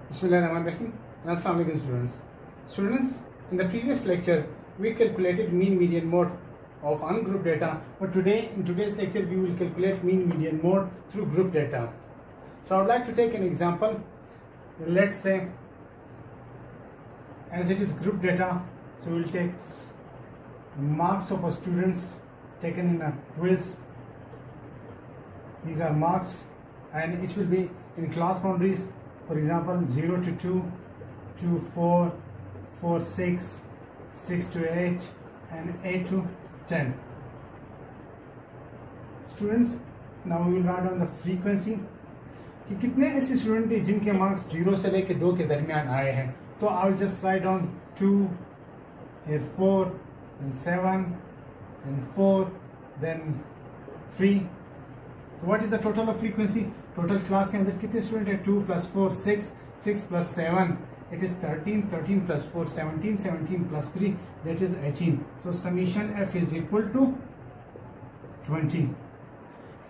Bismillahirrahmanirrahim. Assalamu alaikum students. Students, in the previous lecture we calculated mean median mode of ungrouped data, but today in today's lecture we will calculate mean median mode through group data. So I would like to take an example. Let's say as it is group data, so we will take marks of our students taken in a quiz. These are marks and it will be in class boundaries. For example, 0 to 2, 2 to 4, 4 to 6, 6 to 8 and 8 to 10. Students, now we will write down the frequency कि कितने ऐसे student हैं जिनके marks 0 से लेके 2 के दरमियान आए हैं. तो I will just write down 2, here 4, then 7, then 4, then 3. So what is the total of frequency? Total class के अंदर कितने स्टूडेंट है? 2 + 4 6, 6 + 7 it is 13, 13 + 4 17, 17 + 3 that is 18. So summation f is equal to 20.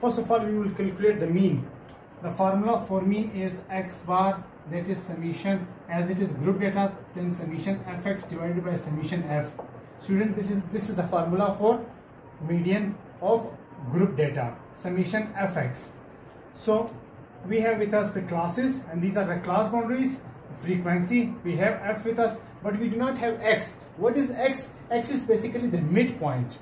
First of all we will calculate the mean. The formula for mean is x bar, that is summation, as it is group data then summation fx divided by summation f. Student, this is the formula for median of group data, summation fx. So we have with us the classes and these are the class boundaries. Frequency, we have f with us, but we do not have x. What is x? X is basically the midpoint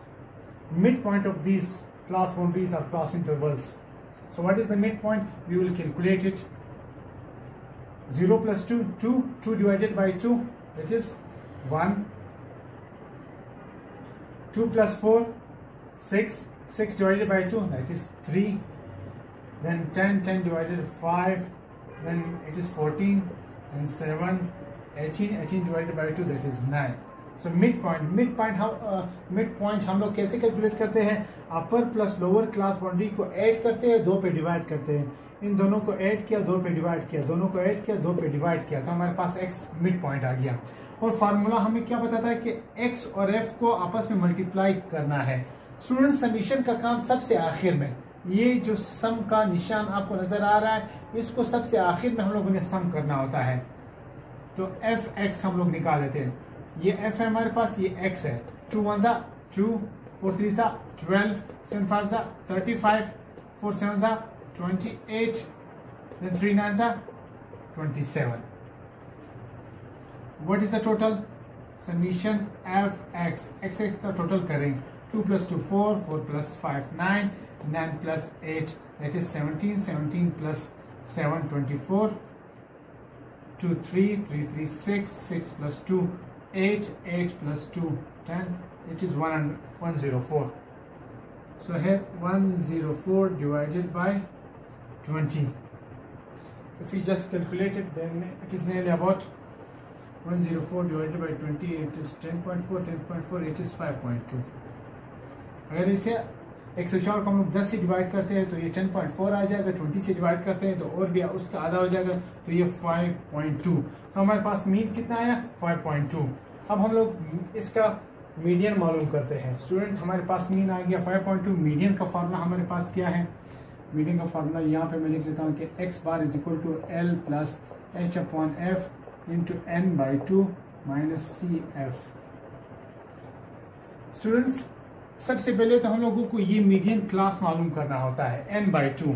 of these class boundaries or class intervals. So what is the midpoint? We will calculate it. 0 + 2, 2, 2 divided by 2, that is 1. 2 + 4, 6, 6 divided by 2, that is 3. Then 10, 10 divided by 5, then it is 14, and 7, 18, 18 divided by 2, that is 9. So midpoint हम लोग कैसे calculate करते हैं? अपर plus lower class boundary को add करते हैं, 2 पे divide करते हैं. इन दोनों को ऐड किया, 2 पे डिवाइड किया, दोनों को ऐड किया, 2 पे डिवाइड किया, तो हमारे पास x मिड पॉइंट आ गया. और फार्मूला हमें क्या बताता है कि x और f को आपस में मल्टीप्लाई करना है. स्टूडेंट, समीशन का काम सबसे आखिर में, ये जो सम का निशान आपको नजर आ रहा है, इसको सबसे आखिर में हम लोगों ने सम करना होता है. तो fx हम लोग निकाल लेते हैं. ये f है हमारे पास, ये x है. 2 × 1 = 2, 4 × 3 = 12, 7 × 5 = 35, 4 × 7 = 28, then 3 × 9 = 27. What is the total? Summation fx. x का टोटल करें. 2 + 2 4, 4 + 5 9, 9 + 8 that is 17, 17 + 7 24, 2 3, 3 3 6, 6 + 2 8, 8 + 2 10, it is 104. So here 104 divided by 20. If we just calculate it, then it is nearly about 104 divided by 20, it is 10.4, 10.4, it is 5.2. अगर इसे 104 को हम लोग 10 से divide करते हैं तो ये 10.4 आ जाएगा. 20 से डिवाइड करते हैं तो और भी उसका आधा हो जाएगा, तो ये 5.2. तो हमारे पास मीन कितना आया? 5.2. अब हम लोग इसका मीडियन मालूम करते हैं. स्टूडेंट, हमारे पास मीन आ गया 5.2. मीडियन का फार्मूला हमारे पास क्या है? मीडियन का फार्मूला यहाँ पे मैं लिख लेता हूँ कि x bar is equal to L + h/f into n/2 - cf. Students, सबसे पहले तो हम लोगों को ये मीडियन क्लास मालूम करना होता है n/2.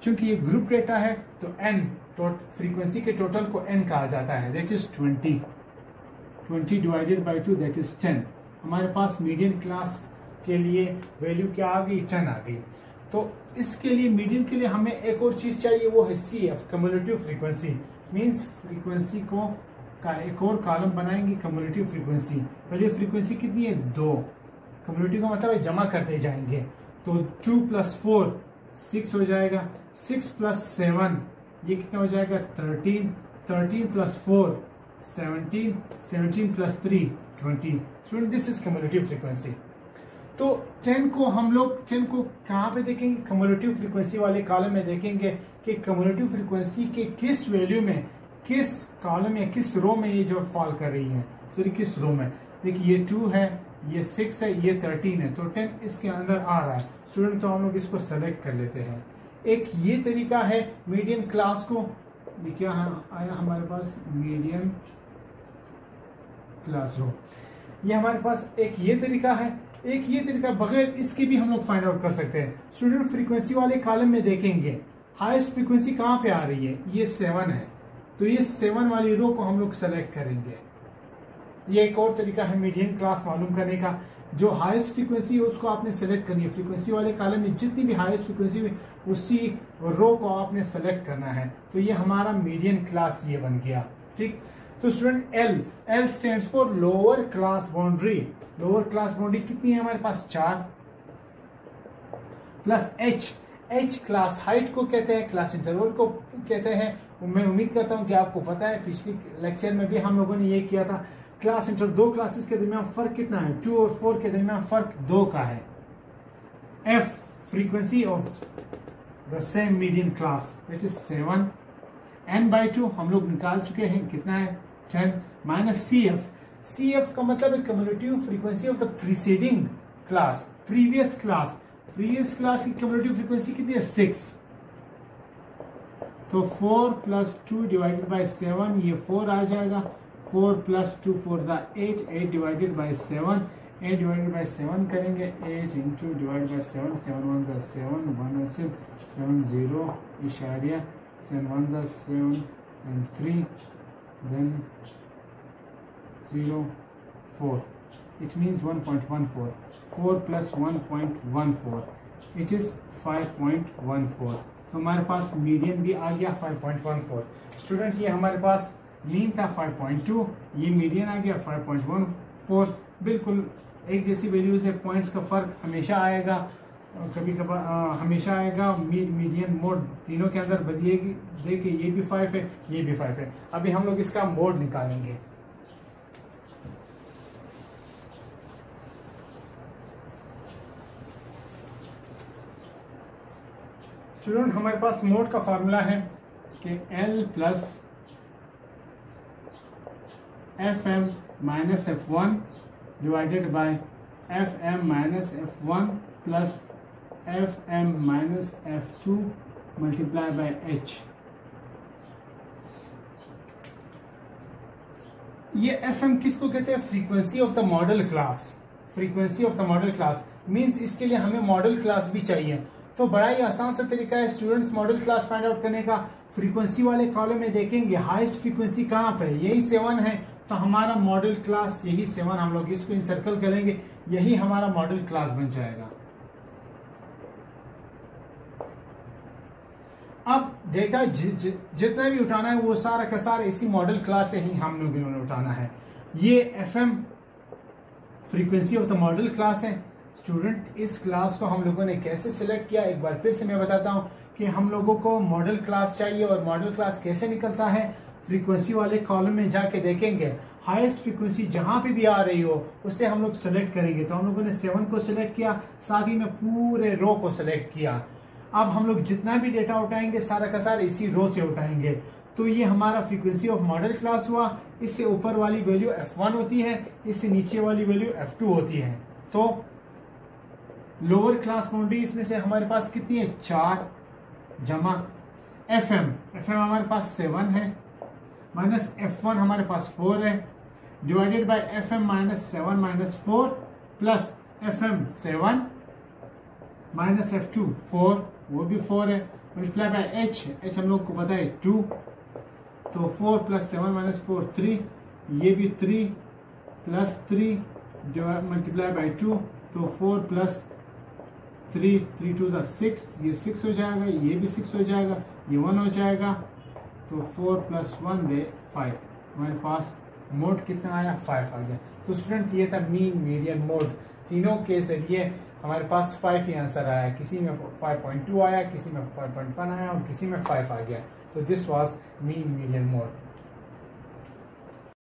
चूंकि ये ग्रुप डेटा है तो n फ्रीक्वेंसी के टोटल को n कहा जाता है, that is 20. 20 divided by 2 that is 10. हमारे पास मीडियन क्लास के लिए वैल्यू क्या आ गई? 10 आ गई. तो इसके लिए मीडियन के लिए हमें एक और चीज चाहिए, वो है CF, cumulative frequency. Means frequency को का एक और कॉलम बनाएंगे, कम्युलेटिव फ्रीक्वेंसी. पहले फ्रीक्वेंसी कितनी है? 2. कम्युलेटिव का मतलब है जमा करते जाएंगे. तो 2 + 4 6 हो जाएगा. 6 + 7 ये कितना हो जाएगा? 13. 13 + 4 17, 17 + 3 20. Student, this is cumulative frequency. तो 10 को हम लोग 10 को कहाँ पे देखेंगे? कम्युलेटिव फ्रीक्वेंसी वाले कॉलम में देखेंगे कि कम्युलेटिव फ्रीक्वेंसी के किस वैल्यू में, किस कॉलम या किस रो में ये जो फॉल कर रही है. सॉरी, किस रो में? देखिए ये 2 है, ये 6 है, ये 13 है, तो 10 इसके अंदर आ रहा है. स्टूडेंट, तो हम लोग इसको सेलेक्ट कर लेते हैं. एक ये तरीका है मीडियन क्लास को ये क्या आया हमारे पास, मीडियन क्लास रो। ये हमारे पास एक ये तरीका है, एक ये तरीका, बगैर इसके भी हम लोग फाइंड आउट कर सकते हैं। स्टूडेंट फ्रीक्वेंसी वाले कॉलम में देखेंगे हाईएस्ट फ्रीक्वेंसी कहाँ पे आ रही है, ये 7 है, तो ये 7 वाली रो को हम लोग सेलेक्ट करेंगे। ये एक और तरीका है मीडियन क्लास मालूम करने का। जो हाईएस्ट फ्रीक्वेंसी है उसको आपने सेलेक्ट करनी है, फ्रीक्वेंसी वाले कॉलम में जितनी भी हाईएस्ट फ्रीक्वेंसी है उसी रो को आपने सेलेक्ट करना है। तो ये हमारा मीडियन क्लास ये बन गया। ठीक, तो student L stands for lower class boundary. Lower class boundary कितनी है हमारे पास, 4 प्लस एच क्लास हाइट को कहते हैं, क्लास इंटरवल को कहते हैं। मैं उम्मीद करता हूं कि आपको पता है, पिछली लेक्चर में भी हम लोगों ने ये किया था। क्लास इंटरवल, दो क्लासेस के दरमियान फर्क कितना है, 2 और 4 के दरमियान फर्क 2 का है। F frequency of the same median class, it is 7। n/2 हम लोग निकाल चुके हैं, कितना है 10 माइनस CF का मतलब है cumulative frequency of the preceding class, previous class की क्यूमुलेटिव फ्रीक्वेंसी कितनी है, 6। तो 4 + 2 डिवाइडेड बाय 7, ये 4 आ जाएगा। 4 + 2 4 8, 8 डिवाइडेड बाय 7, 8 डिवाइडेड बाय 7 करेंगे, 8 into divide by 7, 7 1 = 7, 1 7 7 0 इशारिया 7 1 = 7 and 3 then 0 4, it means 1.14, 4 + 1.14, it is 5.14। तो हमारे पास मीडियन भी आ गया 5.14। स्टूडेंट ये हमारे पास मीन था 5.2, ये मीडियन आ गया 5.14। बिल्कुल एक जैसी वैल्यूज है, पॉइंट्स का फर्क हमेशा आएगा, कभी कभार हमेशा आएगा। मीडियन मोड तीनों के अंदर बदलेगी। देखिए ये भी 5 है, ये भी 5 है। अभी हम लोग इसका मोड निकालेंगे। स्टूडेंट हमारे पास मोड का फॉर्मूला है कि L + FM - F1 divided by FM - F1 plus FM - F2 multiply by H। ये FM किसको कहते हैं, frequency of the model class. Frequency of the model class means इसके लिए हमें मॉडल क्लास भी चाहिए। तो बड़ा ही आसान सा तरीका है students model class find out करने का। फ्रीक्वेंसी वाले कॉलम में देखेंगे हाईएस्ट फ्रीक्वेंसी कहाँ पे, यही 7 है, तो हमारा मॉडल क्लास यही 7, हम लोग इसको इंसर्कल करेंगे, यही हमारा मॉडल क्लास बन जाएगा। अब डेटा जितना भी उठाना है वो सारा का सारा इसी मॉडल क्लास से ही हम लोग भी उठाना है। ये FM frequency of the model class है। स्टूडेंट इस क्लास को हम लोगों ने कैसे सिलेक्ट किया, एक बार फिर से मैं बताता हूं कि हम लोगों को मॉडल क्लास चाहिए और मॉडल क्लास कैसे निकलता है। फ्रीक्वेंसी वाले कॉलम में जाके देखेंगे हाईएस्ट फ्रीक्वेंसी जहां पे भी आ रही हो उससे हम लोग सेलेक्ट करेंगे। तो हम लोगों ने 7 को सिलेक्ट किया, साथ ही में पूरे रो को सिलेक्ट किया। अब हम लोग जितना भी डेटा उठाएंगे सारा का सारा इसी रो से उठाएंगे। तो ये हमारा फ्रीक्वेंसी ऑफ मॉडल क्लास हुआ। इससे ऊपर वाली वैल्यू F1 होती है, इससे नीचे वाली वैल्यू F2 होती है। तो लोअर क्लास बाउंड्री इसमें से हमारे पास कितनी है, 4 जमा FM हमारे पास 7 है, माइनस F1 हमारे पास 4 है, divided by FM - 7 - 4 plus FM 7 minus F2 4, वो भी 4 है, मल्टीप्लाई बाय H हम लोग को पता है 2, तो 4 + 7 - 4 3, ये भी 3 प्लस 3 मल्टीप्लाई बाय 2, तो 4 + 3 3 2 = 6, ये 6 हो जाएगा, ये भी 6 हो जाएगा, ये 1 हो जाएगा, तो 4 + 1 दे 5। हमारे पास मोड कितना आया, 5 आ गया। तो स्टूडेंट ये था मीन मीडियन मोड, तीनों के जरिए हमारे पास 5 ही आंसर आया। किसी में 5.2 आया, किसी में 5.1 आया और किसी में 5 आ गया। तो this was mean median mode.